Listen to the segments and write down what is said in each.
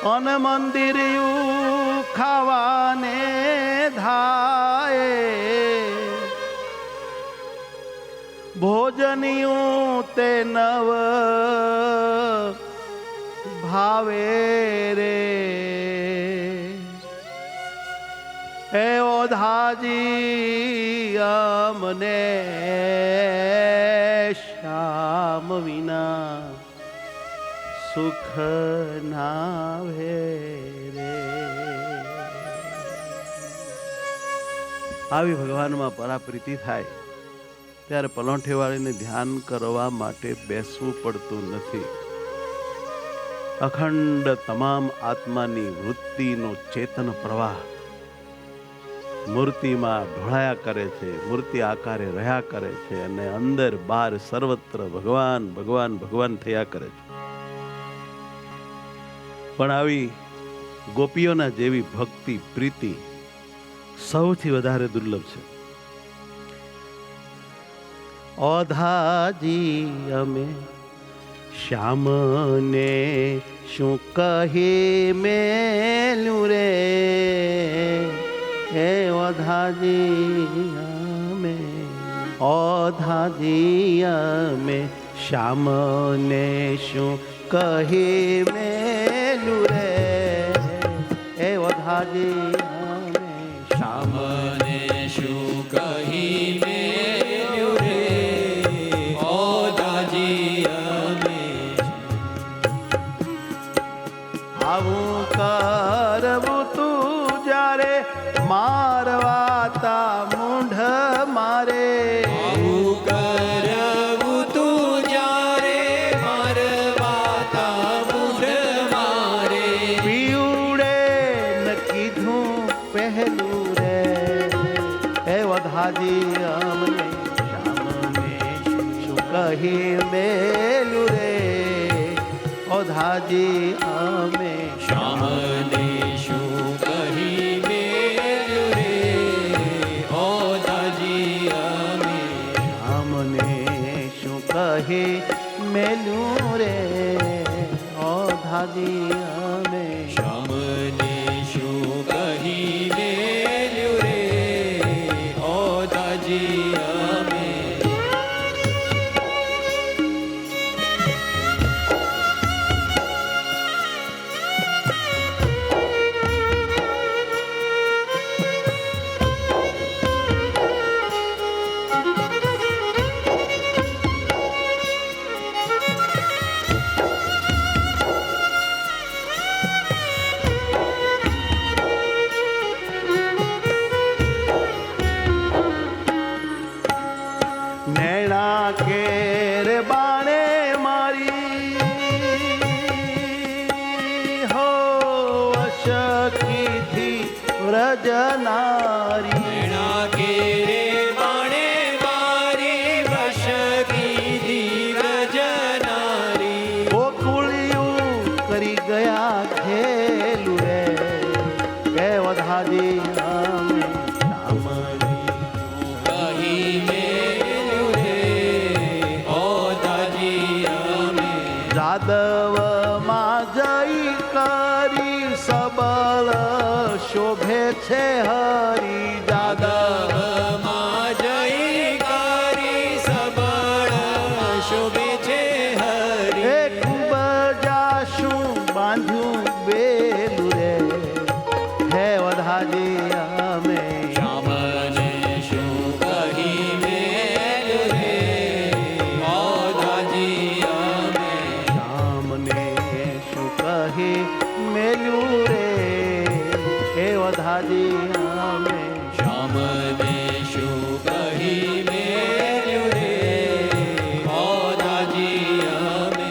અન મંદિરિયું ખાવાને ધાય, ભોજનિયું તે નવ ભાવે રે. હે ઓધાજી અમને શ્યામ વિના સુખ નાવે રે. આવી ભગવાનમાં પરાપ્રીતિ થાય ત્યારે પલોઠેવાળીને ધ્યાન કરવા માટે બેસવું પડતું નથી. અખંડ તમામ આત્માની વૃત્તિનો ચેતન પ્રવાહ મૂર્તિમાં ઢોળાયા કરે છે, મૂર્તિ આકારે રહ્યા કરે છે અને અંદર બહાર સર્વત્ર ભગવાન ભગવાન ભગવાન થયા કરે છે. પણ આવી ગોપીઓના જેવી ભક્તિ પ્રીતિ સૌથી વધારે દુર્લભ છે. ઓધાજી અમે શ્યામને શું કહી મેલ્યું રે. હે ઓધાજી અમે શ્યામને શું કહી મેલ્યું રે. હે ઓધાજી અમે શ્યામને શું કહી મેલ્યું રે. ઓધાજી અમે આવું કરવું તું જ્યારે મારવાતા મૂંઢ મારે. આવું કરવું તું જ્યારે મારવાતા મૂંઢ મારે. પીવડે ન કીધું પહેલું રે. હે વધાજી અમને શ્યામને શું કહી મેલું રે. ઓધાજી અમે શ્યામને શું કહી મેલ્યું રે. ઓધાજી અમે શ્યામને શું કહી મેલું રે. ઓધાજી અમે શ્યામને શું કહી મેલ્યું રે. ઓધાજી અમે નૈણા કેર બાણે મારી હો અશકીથી વ્રજનારી. નૈણા કેરે બાણે મારી વશકીથી વ્રજનારી. ગોકુળિયું કરી ગયા ખેલું રે. કે વધાજી અમે શ્યામને કહી મેલ્યું રે. ઓધાજી અમે જાદવમાં જઈ કરી સબળ શોભે છે હરી. જાદવમાં જઈ કરી સબળ શોભે છે હરી. એ ખૂબ જાશું બાંધ્યું બેલું રે. હે વધાજી અમે શ્યામને શું કહી મેલ્યું રે. ઓધાજી અમે શ્યામને શું કહી મેલ્યું રે. હે વધાજી અમે શ્યામને શું કહી મેલ્યું રે. ઓધાજી અમે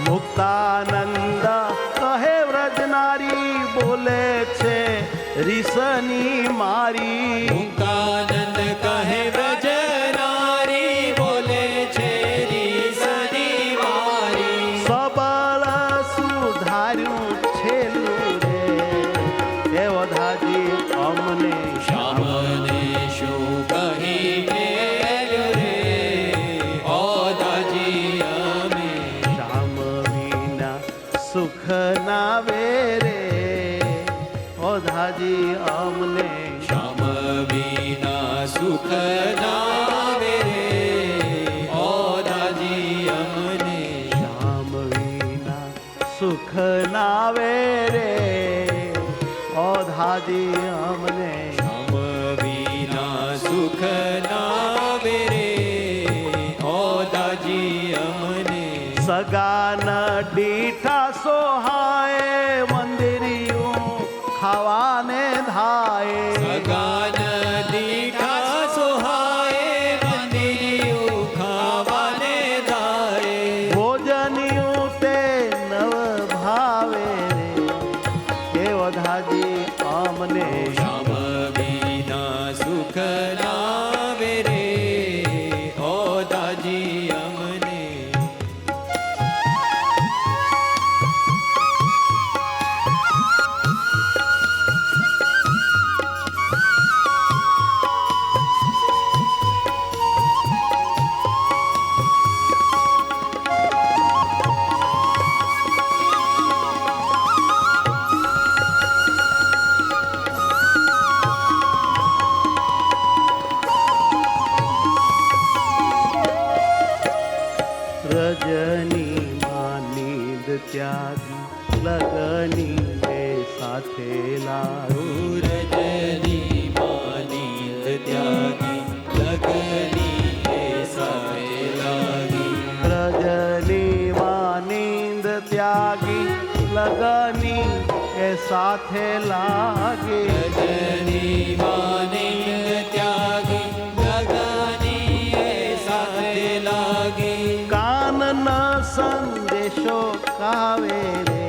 મુક્તાનંદ કહે વ્રજનારી બોલે છે રીસની મારી. મુક્તાનંદ કહે વ્રજનારી બોલે છે રીસની મારી. સબળ સુધાર્યું છેલું રે. સુખ નાવે રે ઓધાજી અમને શ્યામ વિના સુખ નાવે રે ઓધાજી અમને શ્યામ વિના સુખ નાવે રે ઓધાજી અમને શ્યામ વિના સુખ નાવે રે ઓધાજી અમને સગાન ડીઠા સોહાય મંદિરિયું ખાવાને ધાય સગાન દીઠા સોહાય મંદિરિયું ખાવાને ધાય ભોજનિયું તે નવ ભાવે રે હે ઓધાજી અમને શ્યામ વિના સુખ નાવે રે ઓધાજી અમને રજની માનીદ ત્યાગી લગની એ સાથે લાગુ રજની માની ત્યાગી લગની એ સાથે લાગી રજની માનીદ ત્યાગી લગની એ સાથે લાગે રજની માની ત્યાગી લગની એ સાથે લાગી કાન ન સંદેશો કાવે રે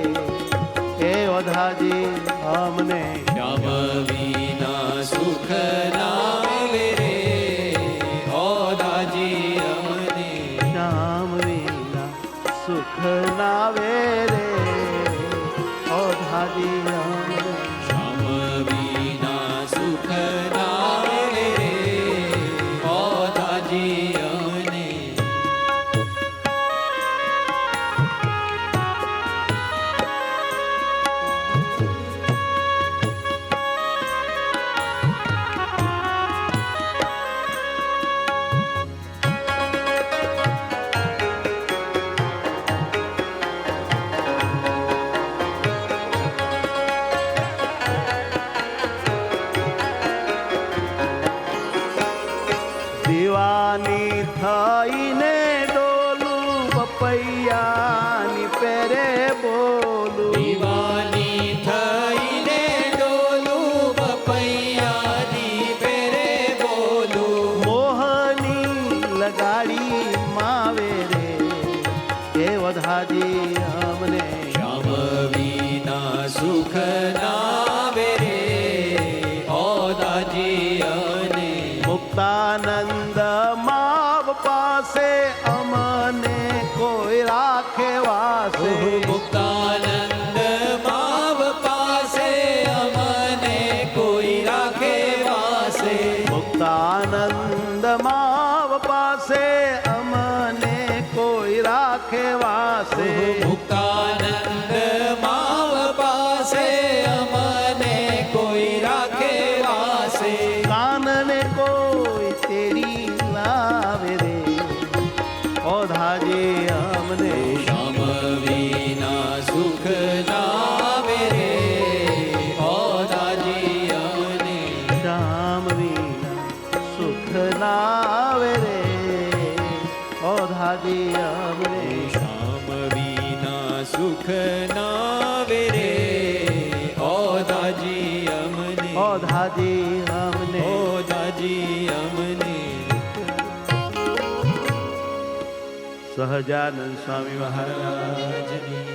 હે ઓધાજી અમને શ્યામ વિના સુખ નાવે રે ઓધાજી અમને શ્યામ વિના સુખ નાવે રે ઓધાજી અમને શ્યામ વિના સુખ નાવે રે ઓધાજી અમને દીવાની થઈને ડોલું પપૈયાની પેરે બોલું દીવાની થઈને ડોલું પપૈયાની પેરે બોલું મોહની લગાડી માવે રે હે વધાજી અમને શ્યામ વિના સુખ નાવે રે ઓધાજી અમને મુક્તાનંદ માવ પાસે અમને કોઈ રાખે વાસે મુક્તાનંદ માવ પાસે અમને કોઈ રાખે વાસે મુક્તાનંદ માવ પાસે અમને કોઈ રાખે વાસે મુક્તાનંદ માવ પાસે અમને કોઈ રાખે વાસે કાનને કોઈ તેડી લાવે રે ઓધાજી અમને શ્યામ વિના સુખ નાવે રે ઓધાજી અમને શ્યામ વિના સુખ નાવે રે ઓધાજી અમને શ્યામ વિના સુખ નાવે રે ઓધાજી અમને ઓધાજી અમને ઓધાજી અમને સહજાનંદ સ્વામી મહારાજ રાજની